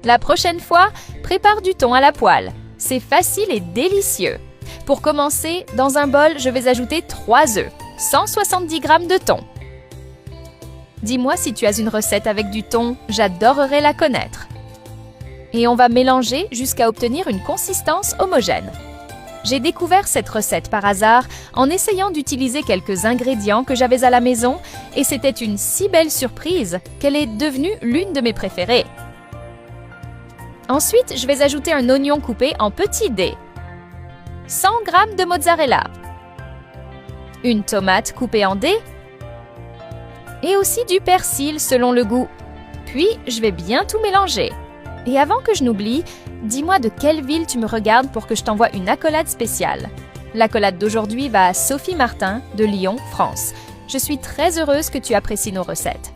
La prochaine fois, prépare du thon à la poêle. C'est facile et délicieux. Pour commencer, dans un bol, je vais ajouter 3 œufs, 170 g de thon. Dis-moi si tu as une recette avec du thon, j'adorerais la connaître. Et on va mélanger jusqu'à obtenir une consistance homogène. J'ai découvert cette recette par hasard en essayant d'utiliser quelques ingrédients que j'avais à la maison et c'était une si belle surprise qu'elle est devenue l'une de mes préférées. Ensuite, je vais ajouter un oignon coupé en petits dés, 100 g de mozzarella, une tomate coupée en dés et aussi du persil selon le goût. Puis, je vais bien tout mélanger. Et avant que je n'oublie, dis-moi de quelle ville tu me regardes pour que je t'envoie une accolade spéciale. L'accolade d'aujourd'hui va à Sophie Martin de Lyon, France. Je suis très heureuse que tu apprécies nos recettes.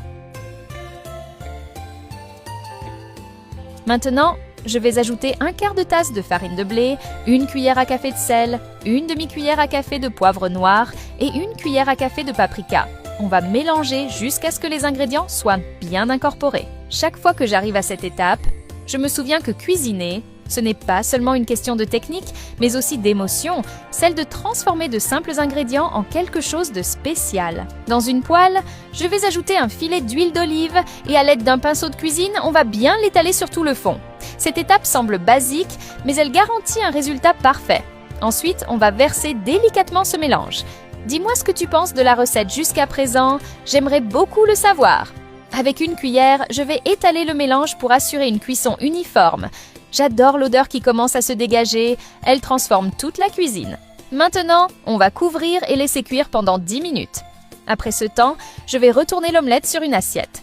Maintenant, je vais ajouter un quart de tasse de farine de blé, une cuillère à café de sel, une demi-cuillère à café de poivre noir et une cuillère à café de paprika. On va mélanger jusqu'à ce que les ingrédients soient bien incorporés. Chaque fois que j'arrive à cette étape, je me souviens que cuisiner, ce n'est pas seulement une question de technique, mais aussi d'émotion, celle de transformer de simples ingrédients en quelque chose de spécial. Dans une poêle, je vais ajouter un filet d'huile d'olive et à l'aide d'un pinceau de cuisine, on va bien l'étaler sur tout le fond. Cette étape semble basique, mais elle garantit un résultat parfait. Ensuite, on va verser délicatement ce mélange. Dis-moi ce que tu penses de la recette jusqu'à présent, j'aimerais beaucoup le savoir. Avec une cuillère, je vais étaler le mélange pour assurer une cuisson uniforme. J'adore l'odeur qui commence à se dégager, elle transforme toute la cuisine. Maintenant, on va couvrir et laisser cuire pendant 10 minutes. Après ce temps, je vais retourner l'omelette sur une assiette.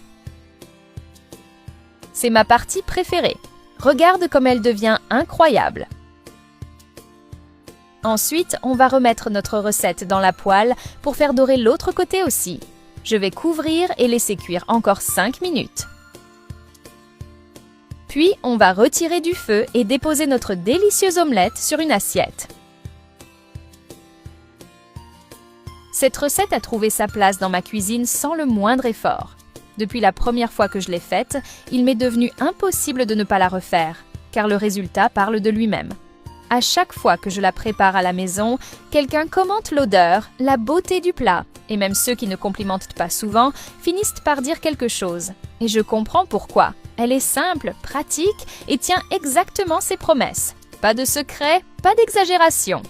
C'est ma partie préférée. Regarde comme elle devient incroyable. Ensuite, on va remettre notre recette dans la poêle pour faire dorer l'autre côté aussi. Je vais couvrir et laisser cuire encore 5 minutes. Puis, on va retirer du feu et déposer notre délicieuse omelette sur une assiette. Cette recette a trouvé sa place dans ma cuisine sans le moindre effort. Depuis la première fois que je l'ai faite, il m'est devenu impossible de ne pas la refaire, car le résultat parle de lui-même. À chaque fois que je la prépare à la maison, quelqu'un commente l'odeur, la beauté du plat, et même ceux qui ne complimentent pas souvent finissent par dire quelque chose. Et je comprends pourquoi. Elle est simple, pratique et tient exactement ses promesses. Pas de secret, pas d'exagération.